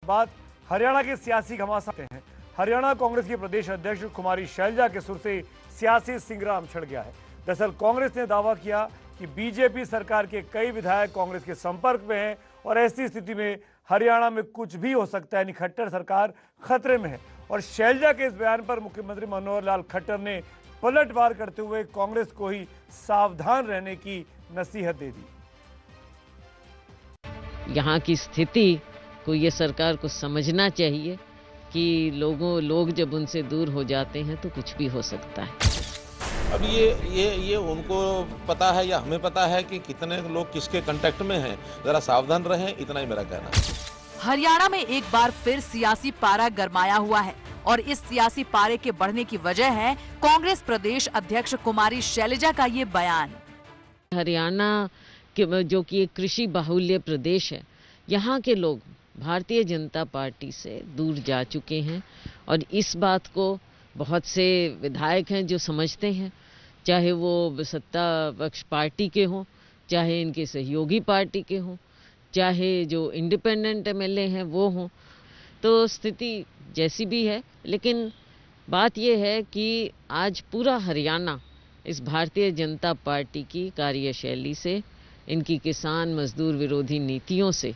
बात हरियाणा के सियासी घमासान से हैं। हरियाणा कांग्रेस की प्रदेश अध्यक्ष कुमारी शैलजा के सुर से सियासी संग्राम छिड़ गया है। दरअसल कांग्रेस ने दावा किया कि बीजेपी सरकार के कई विधायक कांग्रेस के संपर्क में हैं और ऐसी स्थिति में हरियाणा में कुछ भी हो सकता है, यानी खट्टर सरकार खतरे में है। और शैलजा के इस बयान पर मुख्यमंत्री मनोहर लाल खट्टर ने पलटवार करते हुए कांग्रेस को ही सावधान रहने की नसीहत दे दी। यहाँ की स्थिति को ये सरकार को समझना चाहिए कि लोग जब उनसे दूर हो जाते हैं तो कुछ भी हो सकता है। अब ये उनको पता है या हमें पता है कि कितने लोग किसके कांटेक्ट में हैं, जरा सावधान रहें, इतना ही मेरा कहना है। हरियाणा में एक बार फिर सियासी पारा गरमाया हुआ है और इस सियासी पारे के बढ़ने की वजह है कांग्रेस प्रदेश अध्यक्ष कुमारी शैलजा का ये बयान। हरियाणा के जो कि एक कृषि बाहुल्य प्रदेश है, यहाँ के लोग भारतीय जनता पार्टी से दूर जा चुके हैं और इस बात को बहुत से विधायक हैं जो समझते हैं, चाहे वो सत्ता पक्ष पार्टी के हों, चाहे इनके सहयोगी पार्टी के हों, चाहे जो इंडिपेंडेंट एमएलए हैं वो हों। तो स्थिति जैसी भी है, लेकिन बात यह है कि आज पूरा हरियाणा इस भारतीय जनता पार्टी की कार्यशैली से, इनकी किसान मजदूर विरोधी नीतियों से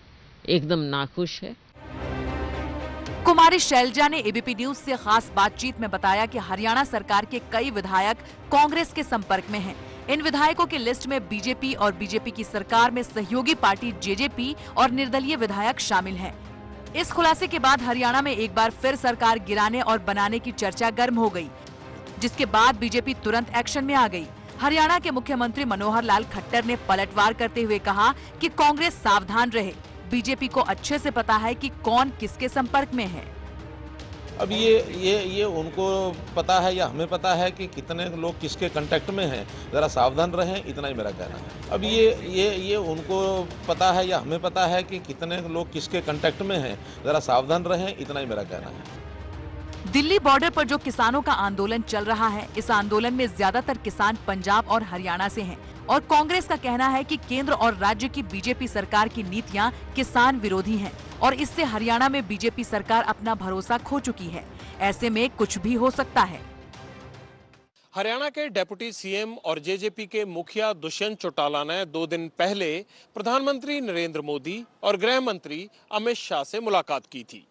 एकदम नाखुश है। कुमारी शैलजा ने एबीपी न्यूज से खास बातचीत में बताया कि हरियाणा सरकार के कई विधायक कांग्रेस के संपर्क में हैं। इन विधायकों की लिस्ट में बीजेपी और बीजेपी की सरकार में सहयोगी पार्टी जेजेपी और निर्दलीय विधायक शामिल हैं। इस खुलासे के बाद हरियाणा में एक बार फिर सरकार गिराने और बनाने की चर्चा गर्म हो गई, जिसके बाद बीजेपी तुरंत एक्शन में आ गई। हरियाणा के मुख्यमंत्री मनोहर लाल खट्टर ने पलटवार करते हुए कहा कि कांग्रेस सावधान रहे, बीजेपी को अच्छे से पता है कि कौन किसके संपर्क में है। अब ये उनको पता है या हमें पता है कि कितने लोग किसके कांटेक्ट में हैं, जरा सावधान रहें, इतना ही मेरा कहना है। अब ये उनको पता है या हमें पता है कि कितने लोग किसके कांटेक्ट में हैं, जरा सावधान रहें, इतना ही मेरा कहना है। दिल्ली बॉर्डर पर जो किसानों का आंदोलन चल रहा है, इस आंदोलन में ज्यादातर किसान पंजाब और हरियाणा से हैं और कांग्रेस का कहना है कि केंद्र और राज्य की बीजेपी सरकार की नीतियां किसान विरोधी हैं और इससे हरियाणा में बीजेपी सरकार अपना भरोसा खो चुकी है। ऐसे में कुछ भी हो सकता है। हरियाणा के डिप्टी सीएम और जेजेपी के मुखिया दुष्यंत चौटाला ने 2 दिन पहले प्रधानमंत्री नरेंद्र मोदी और गृह मंत्री अमित शाह से मुलाकात की थी।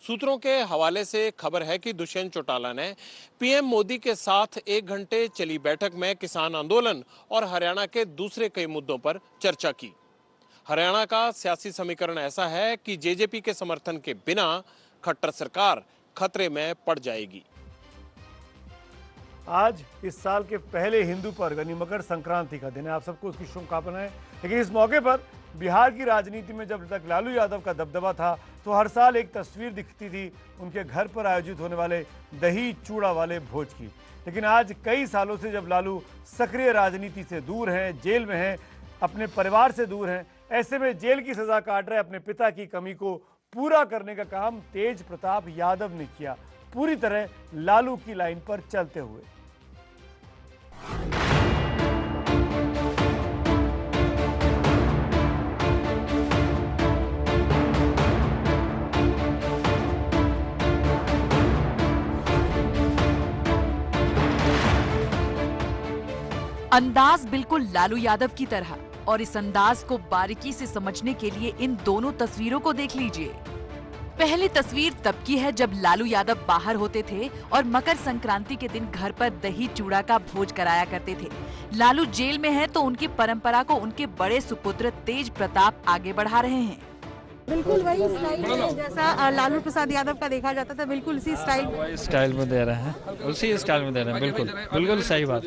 सूत्रों के हवाले से खबर है कि दुष्यंत चौटाला ने पीएम मोदी के साथ 1 घंटे चली बैठक में किसान आंदोलन और हरियाणा के दूसरे कई मुद्दों पर चर्चा की। हरियाणा का सियासी समीकरण ऐसा है कि जेजेपी के समर्थन के बिना खट्टर सरकार खतरे में पड़ जाएगी। आज इस साल के पहले हिंदू पर्व यानी मकर संक्रांति का दिन है। आप सबको उसकी शुभकामनाएं। लेकिन इस मौके पर बिहार की राजनीति में जब तक लालू यादव का दबदबा था तो हर साल एक तस्वीर दिखती थी उनके घर पर आयोजित होने वाले दही चूड़ा वाले भोज की। लेकिन आज कई सालों से जब लालू सक्रिय राजनीति से दूर हैं, जेल में हैं, अपने परिवार से दूर हैं, ऐसे में जेल की सजा काट रहे अपने पिता की कमी को पूरा करने का काम तेज प्रताप यादव ने किया, पूरी तरह लालू की लाइन पर चलते हुए। अंदाज बिल्कुल लालू यादव की तरह, और इस अंदाज को बारीकी से समझने के लिए इन दोनों तस्वीरों को देख लीजिए। पहली तस्वीर तब की है जब लालू यादव बाहर होते थे और मकर संक्रांति के दिन घर पर दही चूड़ा का भोज कराया करते थे। लालू जेल में हैं तो उनकी परंपरा को उनके बड़े सुपुत्र तेज प्रताप आगे बढ़ा रहे हैं। बिल्कुल वही स्टाइल है जैसा लालू प्रसाद यादव का देखा जाता था, बिल्कुल उसी स्टाइल में दे रहे हैं, उसी स्टाइल में दे रहे हैं। बिल्कुल सही बात।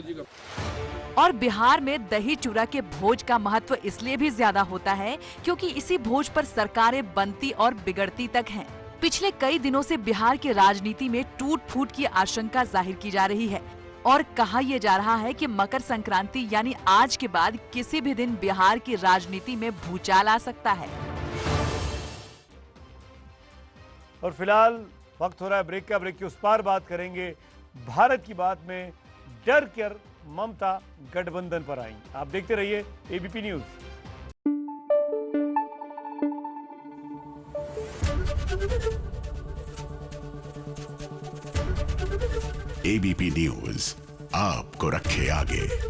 और बिहार में दही चूड़ा के भोज का महत्व इसलिए भी ज्यादा होता है क्योंकि इसी भोज पर सरकारें बनती और बिगड़ती तक हैं। पिछले कई दिनों से बिहार की राजनीति में टूट फूट की आशंका जाहिर की जा रही है और कहा यह जा रहा है कि मकर संक्रांति यानी आज के बाद किसी भी दिन बिहार की राजनीति में भूचाल आ सकता है। और फिलहाल वक्त हो रहा है ब्रेक का। ब्रेक के उस पार बात करेंगे भारत की बात में डर कर ममता गठबंधन पर आई। आप देखते रहिए एबीपी न्यूज। एबीपी न्यूज आपको रखे आगे।